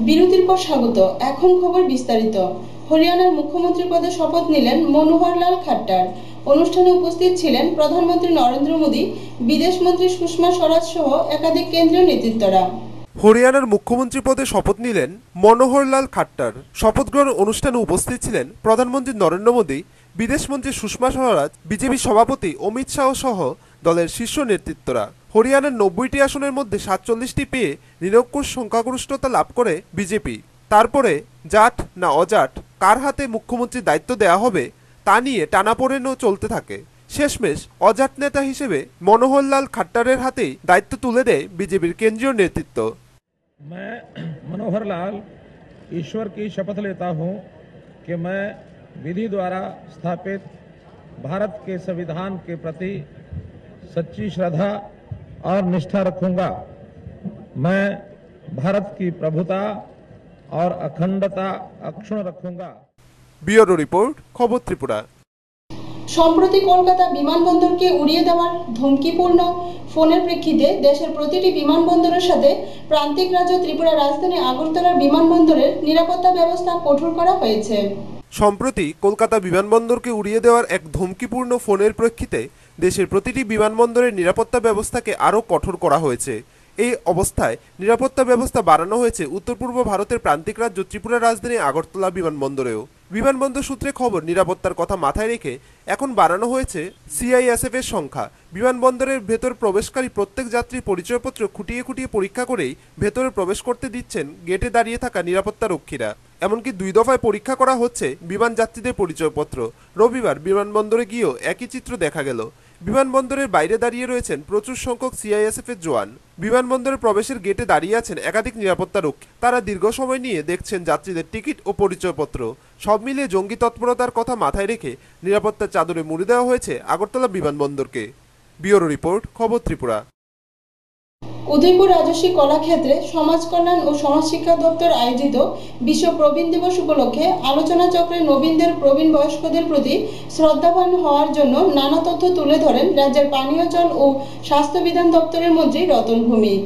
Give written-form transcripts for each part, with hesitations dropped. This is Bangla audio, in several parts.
বিরতির পর স্বাগত। এখন খবর বিস্তারিত। হরিয়ানার মুখ্যমন্ত্রী পদে শপথ নিলেন মনোহর লাল খাট্টার। অনুষ্ঠানে উপস্থিত ছিলেন প্রধানমন্ত্রী নরেন্দ্র মোদী, বিদেশ মন্ত্রী সুষমা স্বরাজ সহ একাধিক কেন্দ্রীয় নেতৃত্বরা। হরিয়ানার মুখ্যমন্ত্রী পদে শপথ নিলেন মনোহর লাল খাট্টার। শপথ গ্রহণ অনুষ্ঠানে উপস্থিত ছিলেন প্রধানমন্ত্রী নরেন্দ্র মোদী, বিদেশমন্ত্রী সুষমা স্বরাজ, বিজেপি সভাপতি অমিত শাহ সহ দলের শীর্ষ নেতৃত্বরা। হরিয়ানার ৯০টি আসনের মধ্যে ৪৭টি পেয়ে নিরঙ্কুশ সংখ্যাগরিষ্ঠতা লাভ করে বিজেপি। তারপরে জাট না অজাট, কার হাতে মুখ্যমন্ত্রীর দায়িত্ব দেওয়া হবে তা নিয়ে টানাপোড়েনও চলতে থাকে। শেষমেশ অজাট নেতা হিসেবে মনোহর লাল খাট্টারের হাতেই দায়িত্ব তুলে দেয় বিজেপির কেন্দ্রীয় নেতৃত্ব। मैं मनोहर लाल ईश्वर की शपथ लेता हूं कि मैं विधि द्वारा स्थापित भारत के संविधान के प्रति सच्ची श्रद्धा और निष्ठा रखूंगा। मैं भारत की प्रभुता और अखंडता अक्षुण्ण रखूंगा। ব্যুরো রিপোর্ট, খবর ত্রিপুরা। সম্প্রতি কলকাতা বিমানবন্দরকে উড়িয়ে দেওয়ার ধমকিপূর্ণ ফোনের প্রেক্ষিতে দেশের প্রতিটি বিমানবন্দরের সাথে প্রান্তিক রাজ্য ত্রিপুরা রাজধানী আগরতলার বিমানবন্দরের নিরাপত্তা ব্যবস্থা কঠোর করা হয়েছে। সম্প্রতি কলকাতা বিমানবন্দরকে উড়িয়ে দেওয়ার এক ধমকিপূর্ণ ফোনের প্রেক্ষিতে দেশের প্রতিটি বিমানবন্দরের নিরাপত্তা ব্যবস্থাকে আরও কঠোর করা হয়েছে। এই অবস্থায় নিরাপত্তা ব্যবস্থা বাড়ানো হয়েছে উত্তর পূর্ব ভারতের প্রান্তিক রাজ্য ত্রিপুরা রাজধানী আগরতলা বিমানবন্দরেও। বিমানবন্দর সূত্রে খবর, নিরাপত্তার কথা মাথায় রেখে এখন বাড়ানো হয়েছে সিআইএসএফ এর সংখ্যা। বিমানবন্দরের ভেতর প্রবেশকারী প্রত্যেক যাত্রীর পরিচয়পত্র খুঁটিয়ে খুঁটিয়ে পরীক্ষা করেই ভেতরে প্রবেশ করতে দিচ্ছেন গেটে দাঁড়িয়ে থাকা নিরাপত্তা রক্ষীরা। এমনকি ২ দফায় পরীক্ষা করা হচ্ছে বিমান যাত্রীদের পরিচয়পত্র। রবিবার বিমানবন্দরে গিয়েও একই চিত্র দেখা গেল। বিমানবন্দরের বাইরে দাঁড়িয়ে রয়েছেন প্রচুর সংখ্যক সিআইএসএফ এর জওয়ান। বিমানবন্দরের প্রবেশের গেটে দাঁড়িয়ে আছেন একাধিক নিরাপত্তা রক্ষী। তারা দীর্ঘ সময় নিয়ে দেখছেন যাত্রীদের টিকিট ও পরিচয়পত্র। সব মিলিয়ে জঙ্গি তৎপরতার কথা মাথায় রেখে নিরাপত্তার চাদরে মুড়ি দেওয়া হয়েছে আগরতলা বিমানবন্দরকে। ব্যুরো রিপোর্ট, খবর ত্রিপুরা। উদয়পুর রাজস্বী কলাক্ষেত্রে সমাজ কল্যাণ ও সমাজ শিক্ষা দপ্তর আয়োজিত বিশ্ব প্রবীণ দিবস উপলক্ষে আলোচনা চক্রে নবীনদের প্রবীণ বয়স্কদের প্রতি শ্রদ্ধাবান হওয়ার জন্য নানা তথ্য তুলে ধরেন রাজ্যের পানীয় জল ও স্বাস্থ্য বিধান দপ্তরের মন্ত্রী রতন ভৌমিক।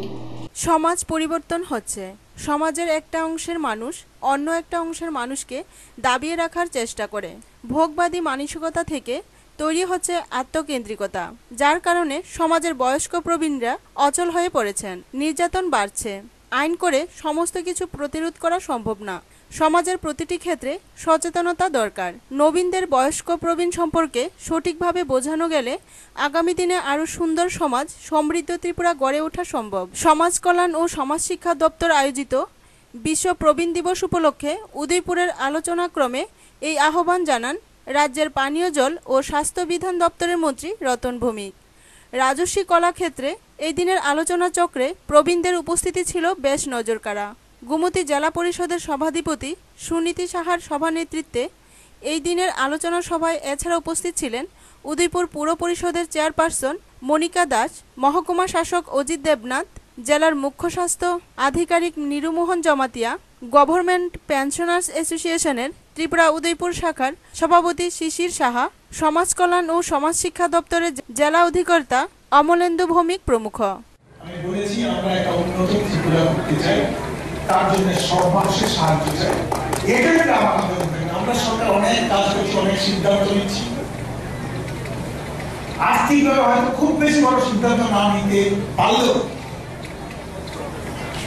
সমাজ পরিবর্তন হচ্ছে। সমাজের একটা অংশের মানুষ অন্য একটা অংশের মানুষকে দাবিয়ে রাখার চেষ্টা করে। ভোগবাদী মানসিকতা থেকে তৈরি হচ্ছে আত্মকেন্দ্রিকতা, যার কারণে সমাজের বয়স্ক প্রবীণরা অচল হয়ে পড়েছেন। নির্যাতন বাড়ছে। আইন করে সমস্ত কিছু প্রতিরোধ করা সম্ভব না। সমাজের প্রতিটি ক্ষেত্রে সচেতনতা দরকার। নবীনদের বয়স্ক প্রবীণ সম্পর্কে সঠিকভাবে বোঝানো গেলে আগামী দিনে আরও সুন্দর সমাজ, সমৃদ্ধ ত্রিপুরা গড়ে ওঠা সম্ভব। সমাজ কল্যাণ ও সমাজ শিক্ষা দপ্তর আয়োজিত বিশ্ব প্রবীণ দিবস উপলক্ষে উদয়পুরের আলোচনাক্রমে এই আহ্বান জানান রাজ্যের পানীয় জল ও স্বাস্থ্য বিধান দপ্তরের মন্ত্রী রতন ভৌমিক। রাজস্বী কলাক্ষেত্রে এই দিনের আলোচনা চক্রে প্রবীণদের উপস্থিতি ছিল বেশ নজরকাড়া। গোমতী জেলা পরিষদের সভাধিপতি সুনীতি সাহার সভানেতৃত্বে এই দিনের আলোচনা সভায় এছাড়া উপস্থিত ছিলেন উদয়পুর পুর পরিষদের চেয়ারপারসন মনিকা দাস, মহকুমা শাসক অজিত দেবনাথ, জেলার মুখ্য স্বাস্থ্য আধিকারিক নিরুমোহন জমাতিয়া, গভর্নমেন্ট পেনশনার্স অ্যাসোসিয়েশনের ত্রিপুরা উদয়পুর শাখার সভাপতি শিশির সাহা, সমাজ কল্যাণ ও সমাজ শিক্ষা দপ্তরের জেলা অধিকর্তা অমলেন্দু ভৌমিক প্রমুখ। আমি বলেছি আমরা একটা উন্নত ত্রিপুরা করতে চাই, তার জন্য সব মানুষের সাহায্য চাই। এটাই আমাদের, আমরা সরকার অনেক কাজ করছি, অনেক সিদ্ধান্ত নিচ্ছি। আর্থিকভাবে হয়তো খুব বেশি বড় সিদ্ধান্ত না নিতে পারলেও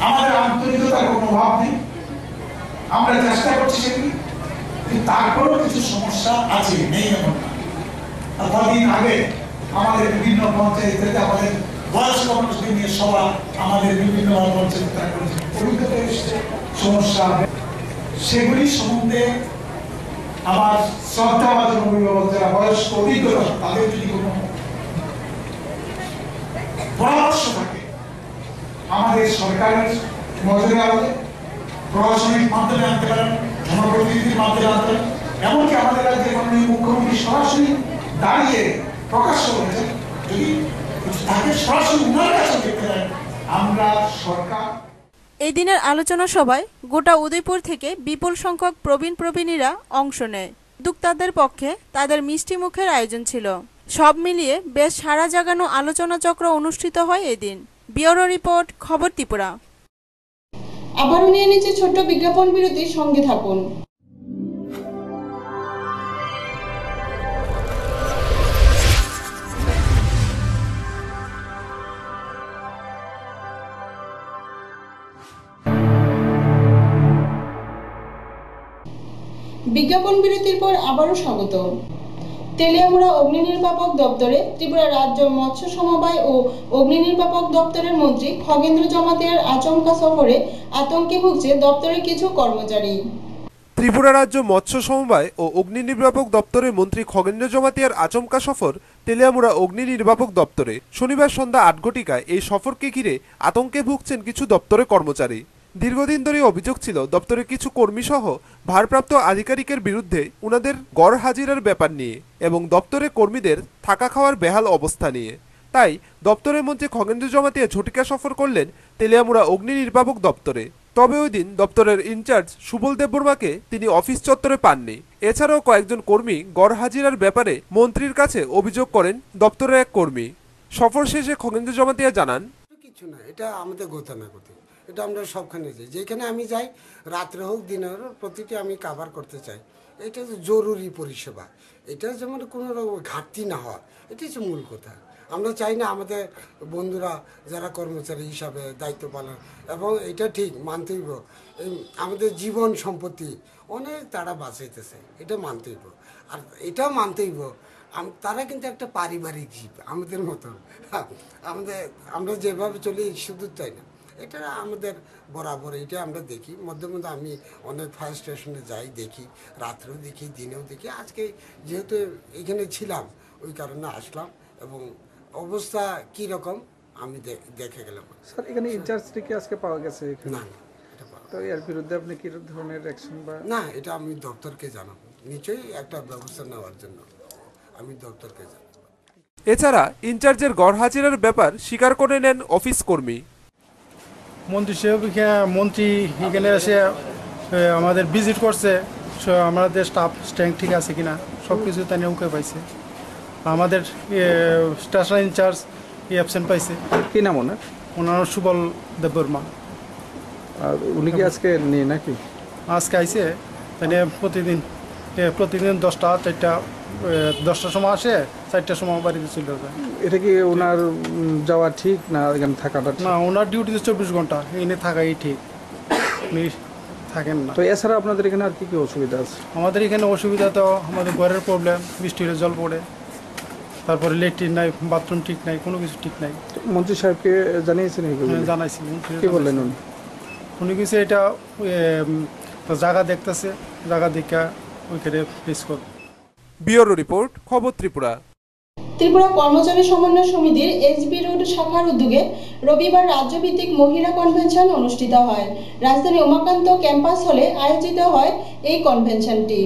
আমাদের আন্তরিকতার কোনো অভাব নেই। আমরা চেষ্টা করছি সেটি, কিন্তু তারপরেও কিছু সমস্যা আছে, নেই এমন না। কদিন আগে আমাদের বিভিন্ন পঞ্চায়েত থেকে আমাদের বয়স্ক মানুষদের নিয়ে সভা, আমাদের বিভিন্ন পঞ্চায়েত অভিজ্ঞতা এসেছে, সমস্যা সেগুলি সম্বন্ধে আমার শ্রদ্ধাভাজন অভিভাবক যারা বয়স্ক অভিজ্ঞতা, তাদের যদি কোনো পরামর্শ থাকে আমাদের সরকারের নজরে আনতে, প্রশাসনিক মাধ্যমে আনতে পারেন, জনপ্রতিনিধির মাধ্যমে আনতে পারেন, এমনকি আমাদের রাজ্যের মাননীয় মুখ্যমন্ত্রী সরাসরি দাঁড়িয়ে প্রকাশ করেছেন, যদি তাকে সরাসরি উনার কাছে দেখতে পারেন, আমরা সরকার। এই দিনের আলোচনা সভায় গোটা উদয়পুর থেকে বিপুল সংখ্যক প্রবীণীরা অংশ নেয়। উদ্যোক্তাদের পক্ষে তাদের মিষ্টি মুখের আয়োজন ছিল। সব মিলিয়ে বেশ সাড়া জাগানো আলোচনা চক্র অনুষ্ঠিত হয় এদিন। ব্যুরো রিপোর্ট, খবর ত্রিপুরা। আবারও নিয়ে নিচ্ছে ছোট্ট বিজ্ঞাপন বিরতির সঙ্গে থাকুন। বিজ্ঞাপন বিরতির পর আবারও স্বাগত। তেলিয়ামুড়া অগ্নি নির্বাপক দপ্তরে ত্রিপুরা রাজ্য মৎস্য সমবায় ও অগ্নি নির্বাপক দপ্তরের মন্ত্রী খগেন্দ্র জমাতিয়ার আচমকা সফরে আতঙ্কে ভুগছে দপ্তরের কিছু কর্মচারী। ত্রিপুরা রাজ্য মৎস্য সমবায় ও অগ্নি নির্বাপক দপ্তরের মন্ত্রী খগেন্দ্র জমাতিয়ার আচমকা সফর তেলিয়ামুড়া অগ্নি নির্বাপক দপ্তরে। শনিবার সন্ধ্যা ৮ ঘটিকায় এই সফরকে ঘিরে আতঙ্কে ভুগছেন কিছু দপ্তরের কর্মচারী। দীর্ঘদিন ধরে অভিযোগ ছিল দপ্তরের কিছু কর্মী সহ ভারপ্রাপ্ত আধিকারিকের বিরুদ্ধে উনাদের গড় হাজিরার ব্যাপার নিয়ে এবং দপ্তরের কর্মীদের থাকা খাওয়ার বেহাল অবস্থা নিয়ে। তাই দপ্তরের মন্ত্রী খগেন্দ্র জমাতিয়া ঝটিকা সফর করলেন তেলিয়ামুড়া অগ্নি নির্বাপক দপ্তরে। তবে ওই দিন দপ্তরের ইনচার্জ সুবল দেববর্মাকে তিনি অফিস চত্বরে পাননি। এছাড়াও কয়েকজন কর্মী গড় হাজিরার ব্যাপারে মন্ত্রীর কাছে অভিযোগ করেন দপ্তরের এক কর্মী। সফর শেষে খগেন্দ্র জমাতিয়া জানান, কিছু না, এটা আমাদের গোতানা গতি, এটা আমরা সবখানে যাই, যেখানে আমি যাই রাত্রে হোক দিনে হোক প্রতিটি আমি কাভার করতে চাই। এটা তো জরুরি পরিষেবা, এটা যেমন কোনো রকম ঘাটতি না হওয়া, এটাই হচ্ছে মূল কথা। আমরা চাই না আমাদের বন্ধুরা যারা কর্মচারী হিসাবে দায়িত্ব পালন, এবং এটা ঠিক মানতেই হইব, আমাদের জীবন সম্পত্তি অনেক তারা বাঁচাইতেছে, এটা মানতেই হইব। আর এটাও মানতেই হইব তারা কিন্তু একটা পারিবারিক জীব আমাদের মতন। আমরা যেভাবে চলি শুধু তাই না, এটা আমাদের বরাবর, এটা আমরা দেখি। মধ্যে মধ্যে আমি অনেক ফায়ার স্টেশনে যাই, দেখি, রাত্রেও দেখি, দিনেও দেখি। আজকে যেহেতু এখানে ছিলাম ওই কারণে আসলাম, এবং অবস্থা কী রকম আমি দেখে গেলাম। স্যার, এখানে ইনচার্জটিকে আজকে পাওয়া গেছে? না, এটা পাওয়া, তো এর বিরুদ্ধে আপনি কী ধরনের অ্যাকশন বা? না, এটা আমি দপ্তরকে জানাবো, নিশ্চয়ই একটা ব্যবস্থা নেওয়ার জন্য আমি দপ্তরকে জানাবো। এছাড়া ইনচার্জের গড় হাজিরার ব্যাপার স্বীকার করে নেন অফিস কর্মী। মন্ত্রী এখানে এসে আমাদের ভিজিট করছে, আমাদের স্টাফ স্ট্রেংথ ঠিক আছে কিনা সব কিছু তাই উকে পাইছে। আমাদের স্টেশন ইনচার্জ অ্যাবসেন্ট পাইছে। কি নাম ওনার? ওনার সুবল দেববর্মা। আর উনি কি আজকে নেই নাকি? আজকে আইসে, তাই প্রতিদিন 10টার সময় আসে, 4টার সময় বাড়িতে চলে যায়। এটা কি ওনার যাওয়া ঠিক না এখানে থাকাটা? না, ওনার ডিউটিতে 24 ঘন্টা, এনে থাকাই ঠিক, উনি থাকেন না। তো এছাড়া আপনাদের এখানে আর কি কি অসুবিধা আছে? আমাদের এখানে অসুবিধা তো আমাদের ঘরের প্রবলেম, বৃষ্টি হলে জল পড়ে, তারপরে লেট্রিন নাই, বাথরুম ঠিক নাই, কোনো কিছু ঠিক নাই। মন্ত্রী সাহেবকে জানিয়েছেন? জানাইছি। কি বললেন উনি? উনি কিছু এটা জায়গা দেখতেছে, জায়গা দেখা ওইখানে ফেস করবে। ব্যুরো রিপোর্ট, খবর ত্রিপুরা। ত্রিপুরা কর্মচারী সমন্বয় সমিতির এসবি রোড শাখার উদ্যোগে রবিবার রাজ্যভিত্তিক মহিলা কনভেনশন অনুষ্ঠিত হয়। রাজধানী উমাকান্ত ক্যাম্পাস হলে আয়োজিত হয় এই কনভেনশনটি।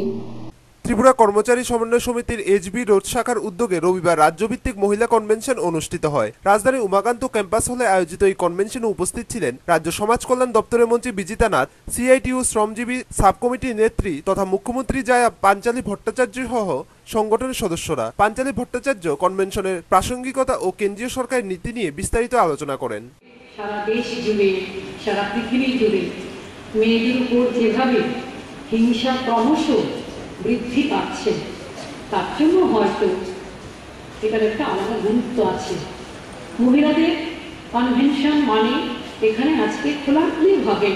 ত্রিপুরা কর্মচারী সমন্বয় সমিতির এইচবি রোড শাখার উদ্যোগে রবিবার রাজ্যভিত্তিক মহিলা কনভেনশন অনুষ্ঠিত হয়। রাজধানীর উমাকান্ত ক্যাম্পাস হলে আয়োজিত এই কনভেনশনে উপস্থিত ছিলেন রাজ্য সমাজ কল্যাণ দপ্তরের মন্ত্রী বিজিতা নাথ, সিআইটিইউ শ্রমজীবী সাব কমিটির নেত্রী তথা মুখ্যমন্ত্রী জায়া পাঞ্চালী ভট্টাচার্য সহ সংগঠনের সদস্যরা। পাঞ্চালী ভট্টাচার্য কনভেনশনের প্রাসঙ্গিকতা ও কেন্দ্রীয় সরকারের নীতি নিয়ে বিস্তারিত আলোচনা করেন। সারা দেশ জুড়ে, সারা পৃথিবী জুড়ে মেয়েদের উপর যেভাবে হিংসা ক্রমশ বৃদ্ধি পাচ্ছে, তার জন্য হয়তো এটার একটা আলাদা গুরুত্ব আছে। মহিলাদের কনভেনশন মানে এখানে আজকে খোলাখুলিভাবে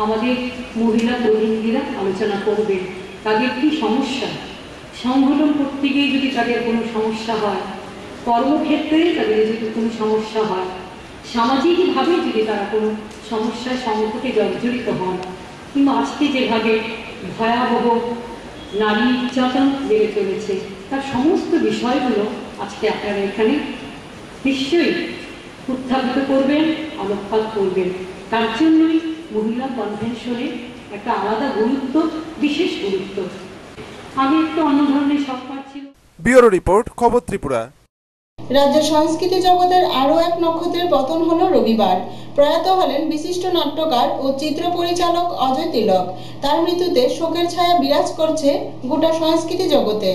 আমাদের মহিলা প্রতিনিধিরা আলোচনা করবে তাদের কি সমস্যা, সংগঠন করতে গিয়ে যদি তাদের কোনো সমস্যা হয়, কর্মক্ষেত্রে তাদের যদি কোনো সমস্যা হয়, সামাজিকভাবে যদি তারা কোনো সমস্যার সংকটে জর্জরিত হন, কিংবা আজকে যেভাবে ভয়াবহ নারী নির্যাতন বেড়ে চলেছে, তার সমস্ত বিষয়গুলো আজকে আপনারা এখানে নিশ্চয়ই উত্থাপিত করবেন, আলোকপাত করবেন। তার জন্যই মহিলা কনভেনশনে একটা আলাদা গুরুত্ব, বিশেষ গুরুত্ব। আগে একটু অন্য ধরনের সরকার ছিল। ব্যুরো রিপোর্ট, খবর ত্রিপুরা। রাজ্যের সংস্কৃতি জগতের আরও এক নক্ষত্রের পতন হলো রবিবার। প্রয়াত হলেন বিশিষ্ট নাট্যকার ও চিত্র পরিচালক অজয় তিলক। তার মৃত্যুতে শোকের ছায়া বিরাজ করছে গোটা সংস্কৃতি জগতে।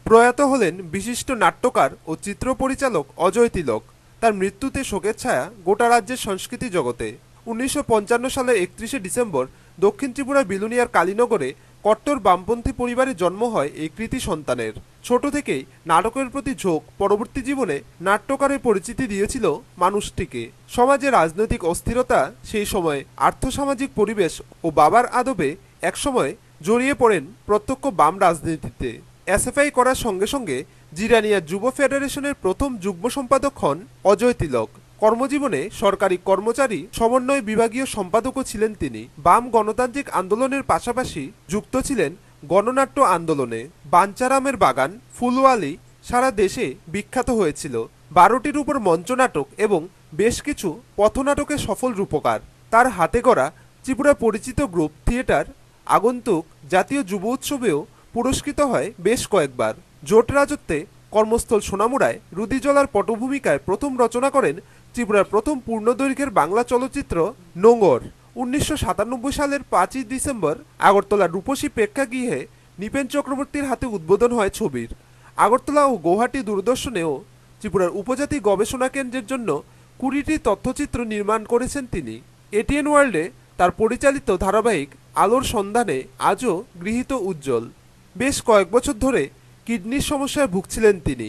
প্রয়াত হলেন বিশিষ্ট নাট্যকার ও চিত্র পরিচালক অজয় তিলক। তার মৃত্যুতে শোকের ছায়া গোটা রাজ্যের সংস্কৃতি জগতে। 1955 সালের 31 ডিসেম্বর দক্ষিণ ত্রিপুরার বিলুনিয়ার কালীনগরে কট্টর বামপন্থী পরিবারে জন্ম হয় এই কৃতি সন্তানের। ছোট থেকেই নাটকের প্রতি ঝোঁক পরবর্তী জীবনে নাট্যকারের পরিচিতি দিয়েছিল মানুষটিকে। সমাজে রাজনৈতিক অস্থিরতা, সেই সময় আর্থসামাজিক পরিবেশ ও বাবার আদবে একসময় জড়িয়ে পড়েন প্রত্যক্ষ বাম রাজনীতিতে। এসএফআই করার সঙ্গে সঙ্গে জিরানিয়া যুব ফেডারেশনের প্রথম যুগ্ম সম্পাদক হন অজয় তিলক। কর্মজীবনে সরকারি কর্মচারী সমন্বয় বিভাগীয় সম্পাদকও ছিলেন তিনি। বাম গণতান্ত্রিক আন্দোলনের পাশাপাশি যুক্ত ছিলেন গণনাট্য আন্দোলনে। বাঞ্চারামের বাগান, ফুলওয়ালি সারা দেশে বিখ্যাত হয়েছিল। 12টির উপর মঞ্চনাটক এবং বেশ কিছু পথনাটকের সফল রূপকার। তার হাতে গড়া ত্রিপুরা পরিচিত গ্রুপ থিয়েটার আগন্তুক জাতীয় যুব উৎসবেও পুরস্কৃত হয় বেশ কয়েকবার। জোট রাজত্বে কর্মস্থল সোনামুড়ায় রুদিজলার পটভূমিকায় প্রথম রচনা করেন ত্রিপুরার প্রথম পূর্ণদৈর্ঘ্যের বাংলা চলচ্চিত্র নোঙর। 1997 সালের 5 ডিসেম্বর আগরতলার রূপসী প্রেক্ষাগৃহে নিপেন চক্রবর্তীর হাতে উদ্বোধন হয় ছবির। আগরতলা ও গৌহাটি দূরদর্শনেও ত্রিপুরার উপজাতি গবেষণা কেন্দ্রের জন্য 20টি তথ্যচিত্র নির্মাণ করেছেন তিনি। এটিএন ওয়ার্ল্ডে তার পরিচালিত ধারাবাহিক আলোর সন্ধানে আজও গৃহীত উজ্জ্বল। বেশ কয়েক বছর ধরে কিডনির সমস্যায় ভুগছিলেন তিনি।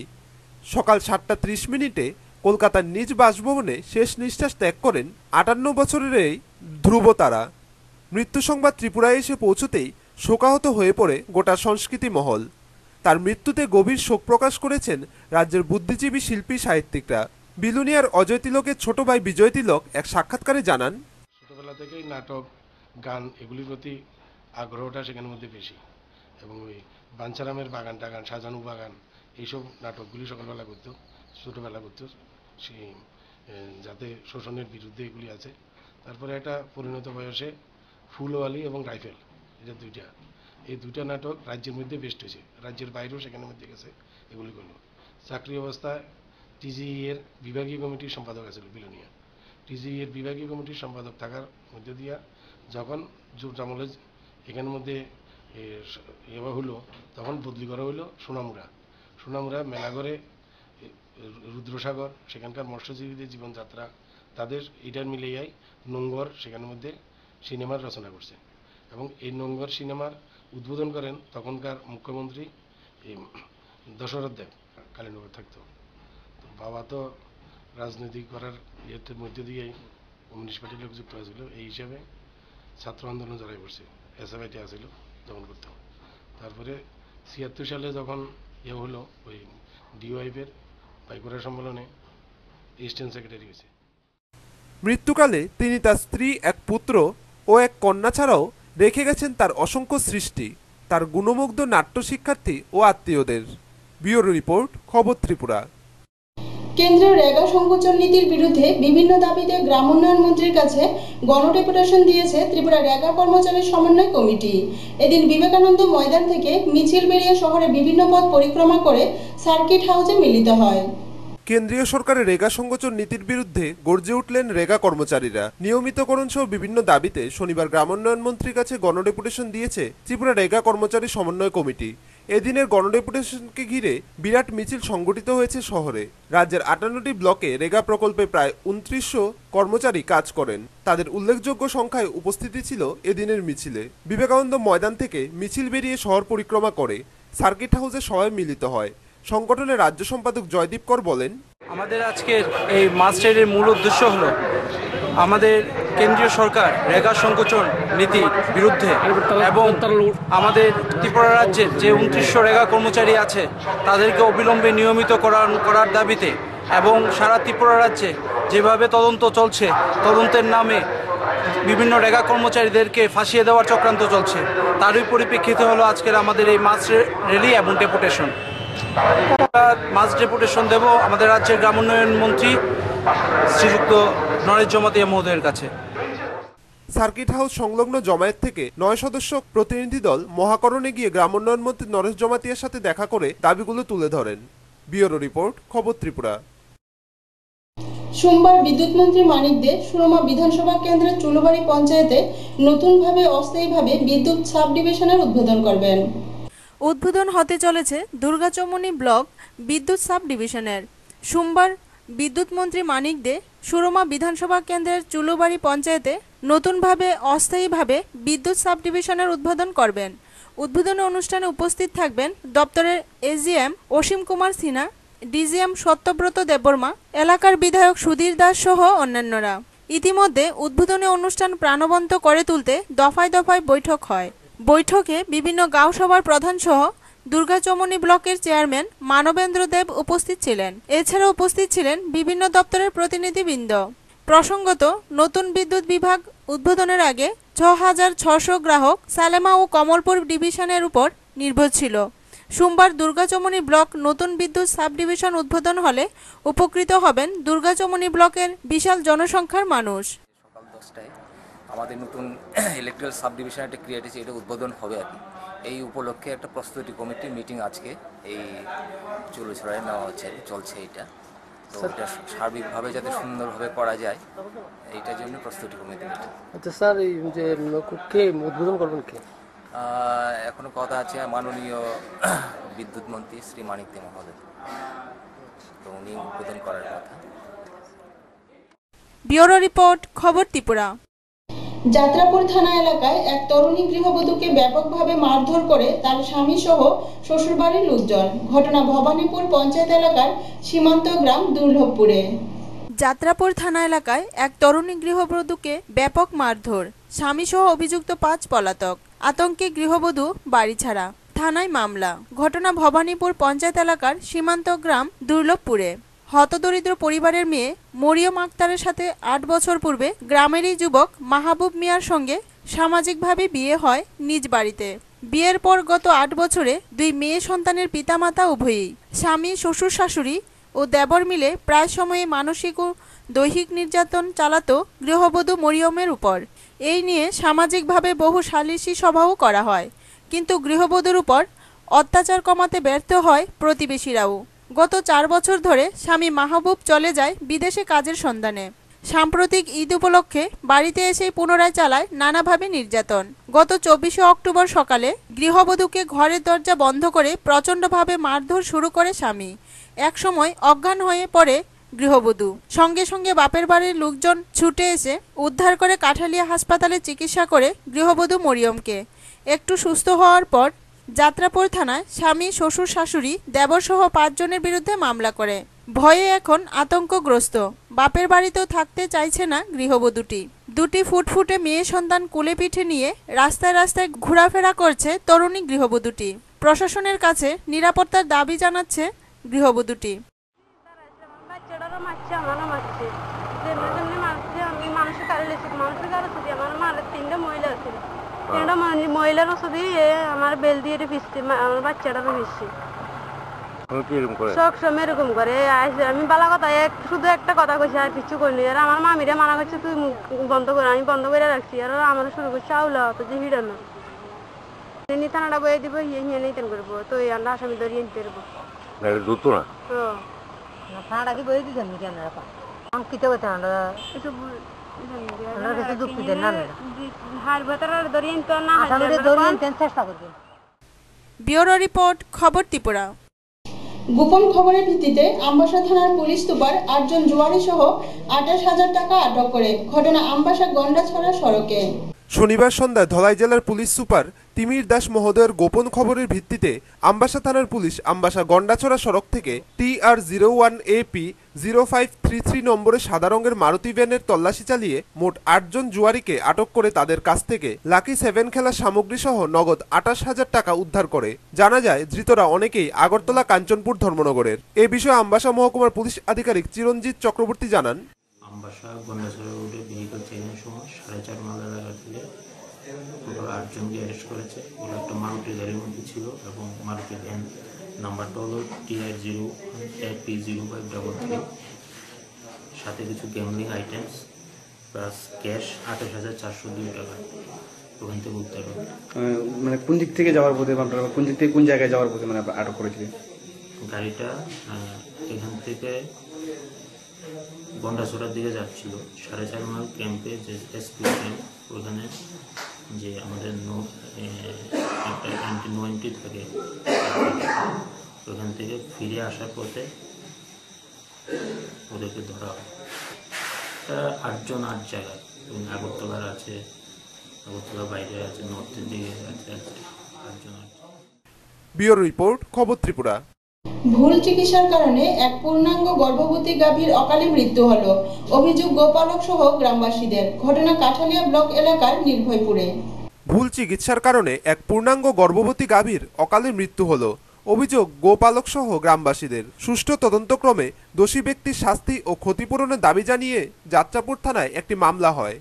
সকাল 7:30 কলকাতার নিজ বাসভবনে শেষ নিঃশ্বাস ত্যাগ করেন 58 বছরের এই ধ্রুবতারা। মৃত্যু সংবাদ ত্রিপুরায় এসে পৌঁছতেই শোকাহত হয়ে পড়ে গোটা সংস্কৃতি মহল। তার মৃত্যুতে গভীর শোক প্রকাশ করেছেন রাজ্যের বুদ্ধিজীবী শিল্পী সাহিত্যিকরা। বিলুনিয়ার অজয় তিলকের ছোট ভাই বিজয় তিলক এক সাক্ষাৎকারে জানান, ছোটবেলা থেকেই নাটক, গান এগুলির প্রতি আগ্রহটা সেখানের মধ্যে বেশি, এবং ওই বাঞ্চারামের বাগান টাগান, সাজানু বাগান, এইসব নাটকগুলি সকালবেলা করতো, ছোটোবেলা করতো, সেই যাতে শোষণের বিরুদ্ধে এগুলি আছে। তারপরে একটা পরিণত বয়সে ফুলওয়ালি এবং রাইফেল, এটা এই দুইটা নাটক রাজ্যের মধ্যে বেস্ট হয়েছে, রাজ্যের বাইরেও সেখানের মধ্যে গেছে। এগুলি করলো চাকরি অবস্থায় টিজিই এর বিভাগীয় কমিটির সম্পাদক আছিল বিলুনিয়া। টিজিই এর বিভাগীয় কমিটির সম্পাদক থাকার মধ্যে দিয়া যখন জোট আমলে এখানের মধ্যে এবার হলো, তখন বদলি করা হইলো সোনামুড়া মেলাঘরে রুদ্রসাগর, সেখানকার মৎস্যজীবীদের জীবনযাত্রা, তাদের এটার মিলিয়াই নোঙর সেখানের মধ্যে সিনেমার রচনা করছে। এবং এই নোঙর সিনেমার উদ্বোধন করেন তখনকার মুখ্যমন্ত্রী দশরথ দেব, কালীনগর থাকতো। বাবা তো রাজনীতি করার ইয়ের মধ্যে দিয়েই কমিউনিস্ট পার্টির লোক যুক্ত হয়েছিল, এই হিসাবে ছাত্র আন্দোলন জড়াই পড়ছে। এসএফআইটি আসছিল তখন করতাম। তারপরে 76 সালে যখন হলো, ওই ডিওয়াইফের বাইকোরা সম্মেলনে ইস্টার্ন সেক্রেটারি হয়েছে। মৃত্যুকালে তিনি তার স্ত্রী, এক পুত্র ও এক কন্যা ছাড়াও রেখে গেছেন তার অসংখ্য সৃষ্টি, তার গুণমুগ্ধ নাট্য শিক্ষার্থী ও আত্মীয়দের। ব্যুরো রিপোর্ট, খবর ত্রিপুরা। কেন্দ্রীয় রেগা সংকোচন নীতির বিরুদ্ধে বিভিন্ন দাবিতে গ্রাম উন্নয়ন মন্ত্রীর কাছে গণডেপুটেশন দিয়েছে ত্রিপুরা রেগা কর্মচারী সমন্বয় কমিটি। এদিন বিবেকানন্দ ময়দান থেকে মিছিল বেরিয়ে শহরের বিভিন্ন পথ পরিক্রমা করে সার্কিট হাউসে মিলিত হয়। কেন্দ্রীয় সরকারের রেগা সংকোচন নীতির বিরুদ্ধে গর্জে উঠলেন রেগা কর্মচারীরা। নিয়মিতকরণ সহ বিভিন্ন দাবিতে শনিবার গ্রামোন্নয়ন মন্ত্রীর কাছে গণডেপুটেশন দিয়েছে ত্রিপুরা রেগা কর্মচারী সমন্বয় কমিটি। এদিনের গণডেপুটেশনকে ঘিরে বিরাট মিছিল সংগঠিত হয়েছে শহরে। রাজ্যের 58টি ব্লকে রেগা প্রকল্পে প্রায় 2900 কর্মচারী কাজ করেন। তাদের উল্লেখযোগ্য সংখ্যায় উপস্থিতি ছিল এদিনের মিছিলে। বিবেকানন্দ ময়দান থেকে মিছিল বেরিয়ে শহর পরিক্রমা করে সার্কিট হাউসে সবাই মিলিত হয়। সংগঠনের রাজ্য সম্পাদক জয়দীপ কর বলেন, আমাদের আজকের এই মাস রাইডের মূল উদ্দেশ্য হলো আমাদের কেন্দ্রীয় সরকার রেগা সংকোচন নীতির বিরুদ্ধে এবং আমাদের ত্রিপুরা রাজ্যের যে 2900 রেগা কর্মচারী আছে তাদেরকে অবিলম্বে নিয়মিত করার দাবিতে, এবং সারা ত্রিপুরা রাজ্যে যেভাবে তদন্ত চলছে, তদন্তের নামে বিভিন্ন রেগা কর্মচারীদেরকে ফাঁসিয়ে দেওয়ার চক্রান্ত চলছে, তারই পরিপ্রেক্ষিতে হলো আজকের আমাদের এই মাস র্যালি এবং ডেপুটেশন। মাস ডেপুটেশন দেব আমাদের রাজ্যের গ্রাম উন্নয়ন মন্ত্রী শ্রীযুক্ত নরেশ জমাতিয়া মহোদয়ের কাছে। সার্কিট হাউস সংলগ্ন জমায়েত থেকে 9 সদস্য প্রতিনিধি দল মহাকরণে গিয়ে গ্রাম উন্নয়ন মন্ত্রী নরেশ জমাতিয়ার সাথে দেখা করে দাবিগুলো তুলে ধরেন। ব্যুরো রিপোর্ট, খবর ত্রিপুরা। সোমবার বিদ্যুৎ মন্ত্রী মানিক দে সুরমা বিধানসভা কেন্দ্রের চুলুবাড়ি পঞ্চায়েতে নতুনভাবে অস্থায়ীভাবে বিদ্যুৎ সাব ডিভিশনের উদ্বোধন করবেন। উদ্বোধন হতে চলেছে দুর্গাচমনি ব্লক বিদ্যুৎ সাব ডিভিশনের। সোমবার বিদ্যুৎ মন্ত্রী মানিক দে সুরমা বিধানসভা কেন্দ্রের চুলুবাড়ি পঞ্চায়েতে নতুনভাবে অস্থায়ীভাবে বিদ্যুৎ সাবডিভিশনের উদ্বোধন করবেন। উদ্বোধনী অনুষ্ঠানে উপস্থিত থাকবেন দপ্তরের এজিএম অসীম কুমার সিনহা, ডিজিএম সত্যব্রত দেববর্মা, এলাকার বিধায়ক সুধীর দাস সহ অন্যান্যরা। ইতিমধ্যে উদ্বোধনী অনুষ্ঠান প্রাণবন্ত করে তুলতে দফায় দফায় বৈঠক হয়। বৈঠকে বিভিন্ন গাঁও সভার প্রধান সহ দুর্গাচমনি ব্লকের চেয়ারম্যান মানবেন্দ্র দেব উপস্থিত ছিলেন। এছাড়া উপস্থিত ছিলেন বিভিন্ন দপ্তরের প্রতিনিধিবৃন্দ। প্রসঙ্গত, নতুন বিদ্যুৎ বিভাগ উদ্বোধনের আগে ৬,৬০০ গ্রাহক সালেমা ও কমলপুর ডিভিশনের উপর নির্ভর ছিল। সোমবার দুর্গাচমনি ব্লক নতুন বিদ্যুৎ সাবডিভিশন উদ্বোধন হলে উপকৃত হবেন দুর্গাচমনি ব্লকের বিশাল জনসংখ্যার মানুষ। সকাল 10টায় আমাদের নতুন ইলেকট্রিক্যাল সাবডিভিশন একটা ক্রিয়েট হয়েছে, এটা উদ্বোধন হবে আর কি। এই উপলক্ষে একটা প্রস্তুতি কমিটির মিটিং আজকে এই চুলুছড়ায় নেওয়া হচ্ছে, চলছে এটা। তো এটা সার্বিকভাবে যাতে সুন্দরভাবে করা যায় এইটার জন্য প্রস্তুতি কমিটি মিটিং। আচ্ছা স্যার, এই যে কে উদ্বোধন করবেন কে? এখনো কথা আছে মাননীয় বিদ্যুৎ মন্ত্রী শ্রী মানিক দে মহোদয়, তো উনি উদ্বোধন করার কথা। ব্যুরো রিপোর্ট, খবর ত্রিপুরা। যাত্রাপুর থানা এলাকায় এক তরুণী গৃহবধূকে ব্যাপকভাবে মারধর করে তার স্বামী সহ শ্বশুরবাড়ির লোকজন। ঘটনা ভবানীপুর পঞ্চায়েত এলাকার সীমান্ত গ্রাম দুর্লভপুরে। যাত্রাপুর থানা এলাকায় এক তরুণী গৃহবধূকে ব্যাপক মারধর, স্বামী সহ অভিযুক্ত 5 পলাতক। আতঙ্কে গৃহবধূ বাড়ি ছাড়া, থানায় মামলা। ঘটনা ভবানীপুর পঞ্চায়েত এলাকার সীমান্ত গ্রাম দুর্লভপুরে। হতদরিদ্র পরিবারের মেয়ে মরিয়ম আক্তারের সাথে 8 বছর পূর্বে গ্রামেরই যুবক মাহবুব মিয়ার সঙ্গে সামাজিকভাবে বিয়ে হয় নিজ বাড়িতে। বিয়ের পর গত 8 বছরে 2 মেয়ে সন্তানের পিতামাতা উভয়ই, স্বামী, শ্বশুর শাশুড়ি ও দেবর মিলে প্রায় সময়ে মানসিক ও দৈহিক নির্যাতন চালাতো গৃহবধূ মরিয়মের উপর। এই নিয়ে সামাজিকভাবে বহু সালিশি সভাও করা হয়, কিন্তু গৃহবধূর উপর অত্যাচার কমাতে ব্যর্থ হয় প্রতিবেশীরাও। গত 4 বছর ধরে স্বামী মাহবুব চলে যায় বিদেশে কাজের সন্ধানে। সাম্প্রতিক ঈদ উপলক্ষে বাড়িতে এসেই পুনরায় চালায় নানাভাবে নির্যাতন। গত 24 অক্টোবর সকালে গৃহবধূকে ঘরের দরজা বন্ধ করে প্রচণ্ডভাবে মারধর শুরু করে স্বামী। একসময় অজ্ঞান হয়ে পড়ে গৃহবধূ। সঙ্গে সঙ্গে বাপের বাড়ির লোকজন ছুটে এসে উদ্ধার করে কাঠালিয়া হাসপাতালে চিকিৎসা করে গৃহবধূ মরিয়মকে। একটু সুস্থ হওয়ার পর যাত্রাপুর থানায় স্বামী, শ্বশুর শাশুড়ি, দেবরসহ 5 জনের বিরুদ্ধে মামলা করে। ভয়ে এখন আতঙ্কগ্রস্ত। বাপের বাড়িতেও থাকতে চাইছে না গৃহবধূটি। 2টি ফুটফুটে মেয়ে সন্তান কোলে পিঠে নিয়ে রাস্তায় রাস্তায় ঘোরাফেরা করছে তরুণী গৃহবধূটি। প্রশাসনের কাছে নিরাপত্তার দাবি জানাচ্ছে গৃহবধূটি। মহিলার ওষুধই আমার বেল দিয়ে ফিসছে, আমার বাচ্চাটারও ফিসছে। সবসময় এরকম করে। আমি বালা কথা শুধু একটা কথা কইছি, আর কিছু করিনি। আর আমার মামিরা মানা করছে তুই মুখ বন্ধ করে, আমি বন্ধ করে রাখছি। আর আমার শুরু করছে আউলা হতো যে হিরানো থানাটা বয়ে দিব, হিয়ে নিতেন করবো, তো এই আমরা আসামি ধরিয়ে নিতে পারবো না। থানাটা কি বয়ে দিতেন নাকি আপনারা? অঙ্কিত করতে ব্যুরো রিপোর্ট, খবর ত্রিপুরা। গোপন খবরের ভিত্তিতে আমবাসা থানার পুলিশ সুপার 8 জন জুয়ারি সহ 28,000 টাকা আটক করে। ঘটনা আমবাসা গন্ডাছড়া সড়কে। শনিবার সন্ধ্যায় ধলাই জেলার পুলিশ সুপার তিমির দাস মহোদয়ের গোপন খবরের ভিত্তিতে আমবাসা থানার পুলিশ আমবাসা গন্ডাছড়া সড়ক থেকে TR01AP 0533 নম্বরের সাদা রঙের মারুতি ভ্যানের তল্লাশি চালিয়ে মোট 8 জন জুয়ারিকে আটক করে তাদের কাছ থেকে লাকি 7 খেলার সামগ্রী সহ নগদ 28,000 টাকা উদ্ধার করে। জানা যায় ধৃতরা অনেকেই আগরতলা কাঞ্চনপুর ধর্মনগরের। এ বিষয়ে আমবাসা মহকুমার পুলিশ আধিকারিক চিরঞ্জিত চক্রবর্তী জানান, আমবাসা গন্ডাছড়া রোডে ভেহিকল চেকিং সময় 4:30 মাল এলাকা থেকে টোটাল 8 জনকে অ্যারেস্ট করেছে। ওরা একটা মারুতি গাড়ির মধ্যে ছিল এবং মারুতি ভ্যান নাম্বারটা হলো TR01AP0533, সাথে কিছু গ্যামলিং আইটেমস প্লাস ক্যাশ 28,402 টাকা ওখান থেকে উদ্ধার হয়। মানে কোন দিক থেকে যাওয়ার পথে আপনারা কোন দিক থেকে কোন জায়গায় যাওয়ার পথে মানে আটক করেছিলেন? গাড়িটা এখান থেকে গন্ডাছড়ার দিকে যাচ্ছিল। 4.5 মাইল ক্যাম্পে যে এসপি ক্যাম্প, ওখানে যে আমাদের একটা নো এন্ট্রি থাকে, ওখান থেকে ফিরে আসার পথে ওদেরকে ধরা হয়। এটা 8 জন 8 জায়গায়, আগরতলার আছে, আগরতলার বাইরে আছে, নর্থের দিকে আছে 8 জন। ব্যুরো রিপোর্ট, খবর ত্রিপুরা। ভুল চিকিৎসার কারণে এক পূর্ণাঙ্গ গর্ভবতী গাভীর অকালে মৃত্যু হলো। অভিযোগ গোপালক সহ গ্রামবাসীদের। ঘটনা কাঠালিয়া ব্লক এলাকার নির্ভয়পুরে। ভুল চিকিৎসার কারণে এক পূর্ণাঙ্গ গর্ভবতী গাভীর অকালে মৃত্যু হলো। অভিযোগ গোপালক সহ গ্রামবাসীদের। সুষ্ঠু তদন্তক্রমে দোষী ব্যক্তির শাস্তি ও ক্ষতিপূরণের দাবি জানিয়ে যাত্রাপুর থানায় একটি মামলা হয়।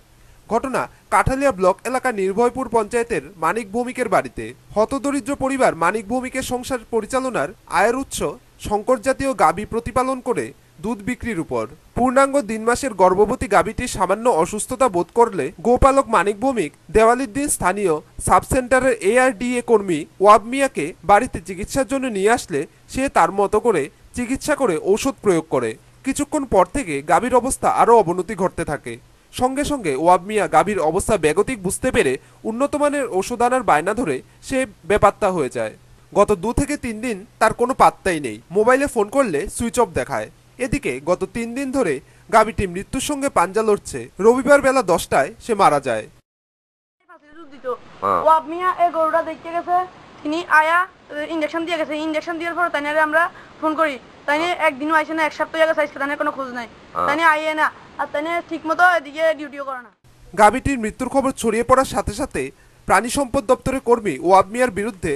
ঘটনা কাঠালিয়া ব্লক এলাকা নির্ভয়পুর পঞ্চায়েতের মানিক ভৌমিকের বাড়িতে। হতদরিদ্র পরিবার মানিক ভৌমিকের সংসার পরিচালনার আয়ের উৎস শঙ্কর জাতীয় গাভী প্রতিপালন করে দুধ বিক্রির উপর। পূর্ণাঙ্গ 3 মাসের গর্ভবতী গাভীটি সামান্য অসুস্থতা বোধ করলে গোপালক মানিক ভৌমিক দেওয়ালির দিন স্থানীয় সাব সেন্টারের ARDA কর্মী ওয়াব মিয়াকে বাড়িতে চিকিৎসার জন্য নিয়ে আসলে সে তার মতো করে চিকিৎসা করে ঔষধ প্রয়োগ করে। কিছুক্ষণ পর থেকে গাভীর অবস্থা আরও অবনতি ঘটতে থাকে। সঙ্গে সঙ্গে ওয়াব মিয়া গাভীর অবস্থা বেগতিক বুঝতে পেরে উন্নতমানের ওষুধ আনার বায়না ধরে সে বেপাত্তা হয়ে যায়। গত 2 থেকে 3 দিন তার কোনো পাত্তাই নেই। মোবাইলে ফোন করলে সুইচ অফ দেখায়। এদিকে গত 3 দিন ধরে গাভীটি মৃত্যুর সঙ্গে পাঞ্জা লড়ছে। রবিবার বেলা 10টায় সে মারা যায়। ওয়াব মিয়া এই গরুটা দেখতে গেছে, তিনি আয়া ইনজেকশন দিয়ে গেছে। ইনজেকশন দেওয়ার পর তাই আমরা ফোন করি, তাই একদিনও আইসে না, 1 সপ্তাহ আগে আইসে, তাই কোনো খোঁজ নাই, তাই আইয়ে না, আর তাই ঠিক মতো এদিকে ডিউটিও করে না। গাভীটির মৃত্যুর খবর ছড়িয়ে পড়ার সাথে সাথে প্রাণী সম্পদ দপ্তরের কর্মী ওয়াব মিয়ার বিরুদ্ধে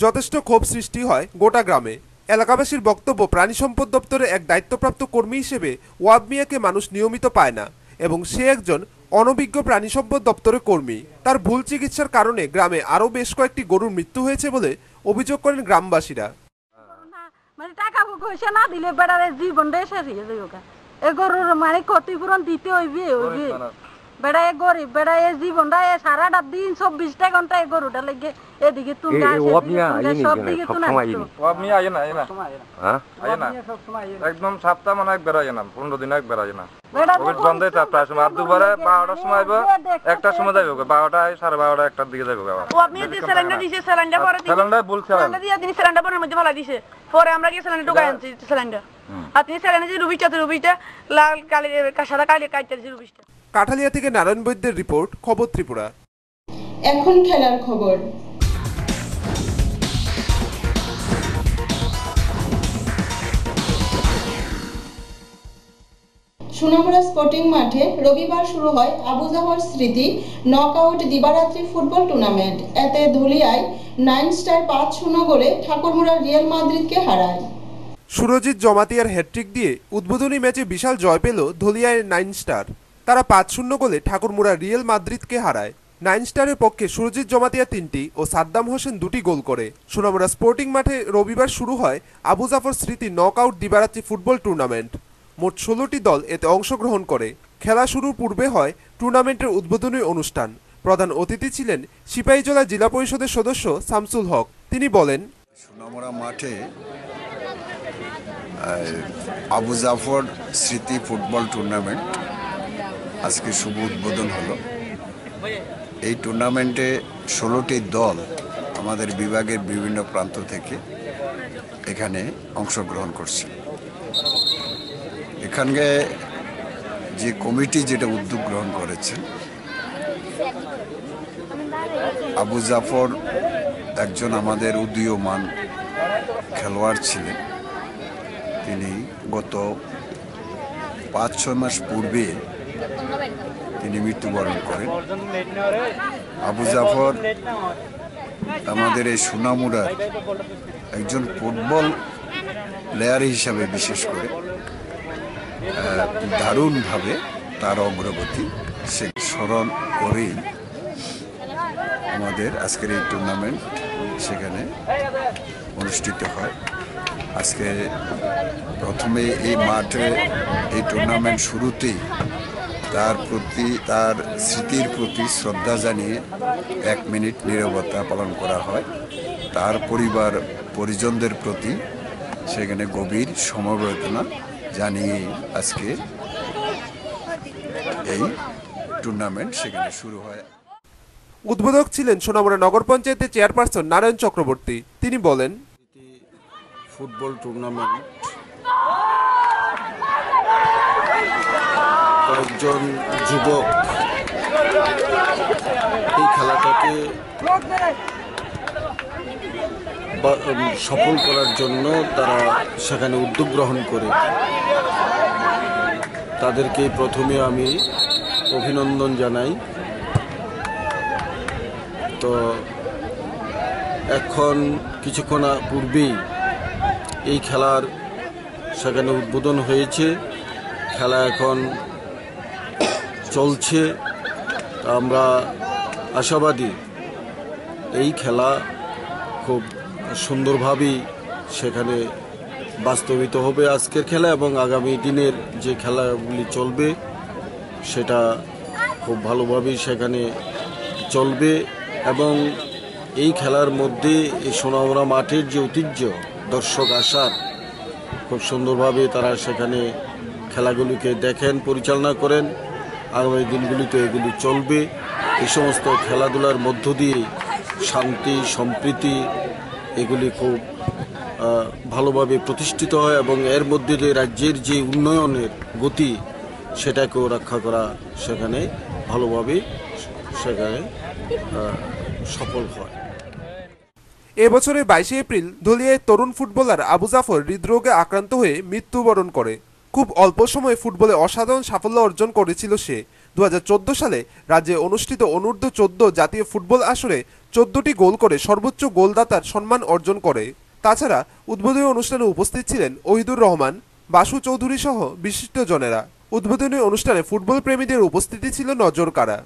যথেষ্ট ক্ষোভ সৃষ্টি হয় গোটা গ্রামে। এলাকাবাসীর বক্তব্য, প্রাণী সম্পদ দপ্তরের এক দায়িত্বপ্রাপ্ত কর্মী হিসেবে ওয়াব মিয়াকে মানুষ নিয়মিত পায় না এবং সে একজন অনভিজ্ঞ প্রাণী সম্পদ দপ্তরের কর্মী। তার ভুল চিকিৎসার কারণে গ্রামে আরও বেশ কয়েকটি গরুর মৃত্যু হয়েছে বলে অভিযোগ করেন গ্রামবাসীরা। মানে টাকা পয়সা না দিলে বেড়ারে জীবনটাই শেষ হয়ে যাবে। এ গরুর মানে ক্ষতিপূরণ দিতে হইবে। বেড়া এ গরিব, বেড়া এ জীবনটা সারাটা দিন 24টা ঘন্টা এ গরুটা লেগে এদিকে তুমি একদম সপ্তাহ মানে একবার হয় না, 15 দিন একবার হয় না। বন্ধ হয় প্রায় সময়, আর দুবারে 12টার সময় আইব, 1টার সময় যাইব, 12টা 12:30 1টার দিকে যাইব। পরে আমরা গিয়ে সিলিন্ডার ঢুকাই আনছি সিলিন্ডার, আর তিনি সিলিন্ডার যে রুবিটা লাল কালি সাদা কালি কাইতেছে রুবিটা। কাঠালিয়া থেকে নারায়ণ বৈদ্যের রিপোর্ট, খবর ত্রিপুরা। এখন খেলার খবর। সোনামুড়া স্পোর্টিং মাঠে রবিবার শুরু হয় আবু জাফর স্মৃতি নকআউট দিবারাত্রি ফুটবল টুর্নামেন্ট। এতে ধুলিয়ায় 9 স্টার 5-0 গোলে ঠাকুরমুড়া রিয়াল মাদ্রিদকে হারায়। সুরজিৎ জমাতিয়ার হ্যাট্রিক দিয়ে উদ্বোধনী ম্যাচে বিশাল জয় পেল ধুলিয়ায় 9 স্টার। তারা 5-0 গোলে ঠাকুরমুড়া রিয়াল মাদ্রিদকে হারায়। 9 স্টারের পক্ষে সুরজিৎ জমাতিয়া 3টি ও সাদ্দাম হোসেন 2টি গোল করে। সোনামুড়া স্পোর্টিং মাঠে রবিবার শুরু হয় আবু জাফর স্মৃতি নকআউট দিবারাত্রি ফুটবল টুর্নামেন্ট। মোট 16টি দল এতে অংশগ্রহণ করে। খেলা শুরুর পূর্বে হয় টুর্নামেন্টের উদ্বোধনী অনুষ্ঠান। প্রধান অতিথি ছিলেন সিপাহীজলা জেলা পরিষদের সদস্য শামসুল হক। তিনি বলেন, সোনামুড়া মাঠে আবু জাফর স্মৃতি ফুটবল টুর্নামেন্ট আজকে শুভ উদ্বোধন হলো। এই টুর্নামেন্টে 16টি দল আমাদের বিভাগের বিভিন্ন প্রান্ত থেকে এখানে অংশগ্রহণ করছে। এখানে যে কমিটি যেটা উদ্যোগ গ্রহণ করেছেন, আবু জাফর একজন আমাদের উদীয়মান খেলোয়াড় ছিলেন। তিনি গত 5-6 মাস পূর্বে তিনি মৃত্যুবরণ করেন। আবু জাফর আমাদের এই সোনামুড়ার একজন ফুটবল প্লেয়ার হিসাবে বিশেষ করে দারুণভাবে তার অগ্রগতি সে স্মরণ করেই আমাদের আজকের এই টুর্নামেন্ট সেখানে অনুষ্ঠিত হয়। আজকে প্রথমে এই মাঠে এই টুর্নামেন্ট শুরুতেই তার স্মৃতির প্রতি শ্রদ্ধা জানিয়ে 1 মিনিট নীরবতা পালন করা হয়। তার পরিজনদের প্রতি সেখানে গভীর সমবেদনা জানিয়ে আজকে এই টুর্নামেন্ট সেখানে শুরু হয়। উদ্বোধক ছিলেন সোনামুড়া নগর পঞ্চায়েতের চেয়ারপারসন নারায়ণ চক্রবর্তী। তিনি বলেন, ফুটবল টুর্নামেন্ট কয়েকজন যুবক এই খেলাটাকে সফল করার জন্য তারা সেখানে উদ্যোগ গ্রহণ করে। তাদেরকে প্রথমে আমি অভিনন্দন জানাই। তো এখন কিছুক্ষণ পূর্বেই এই খেলার সেখানে উদ্বোধন হয়েছে, খেলা এখন চলছে। আমরা আশাবাদী এই খেলা খুব সুন্দরভাবেই সেখানে বাস্তবিত হবে আজকের খেলা, এবং আগামী দিনের যে খেলাগুলি চলবে সেটা খুব ভালোভাবেই সেখানে চলবে। এবং এই খেলার মধ্যে এই সোনামুড়া মাঠের যে ঐতিহ্য, দর্শক আসার খুব সুন্দরভাবে তারা সেখানে খেলাগুলিকে দেখেন, পরিচালনা করেন। আগামী দিনগুলিতে এগুলি চলবে। এই সমস্ত খেলাধুলার মধ্য দিয়ে শান্তি, সম্প্রীতি এগুলি খুব ভালোভাবে প্রতিষ্ঠিত হয়, এবং এর মধ্যে যে রাজ্যের যে উন্নয়নের গতি সেটাকেও রক্ষা করা সেখানে ভালোভাবে সেখানে সফল হয়। এবছরের 22 এপ্রিল ধুলিয়ায় তরুণ ফুটবলার আবু জাফর হৃদরোগে আক্রান্ত হয়ে মৃত্যুবরণ করে। খুব অল্প সময়ে ফুটবলে অসাধারণ সাফল্য অর্জন করেছিল সে। 2014 সালে রাজ্যে অনুষ্ঠিত অনূর্ধ্ব-14 জাতীয় ফুটবল আসরে 14টি গোল করে সর্বোচ্চ গোলদাতার সম্মান অর্জন করে। তাছাড়া উদ্বোধনী অনুষ্ঠানে উপস্থিত ছিলেন ওহিদুর রহমান, বাসু চৌধুরী সহ বিশিষ্টজনেরা। উদ্বোধনী অনুষ্ঠানে ফুটবল প্রেমীদের উপস্থিতি ছিল নজর কাড়া।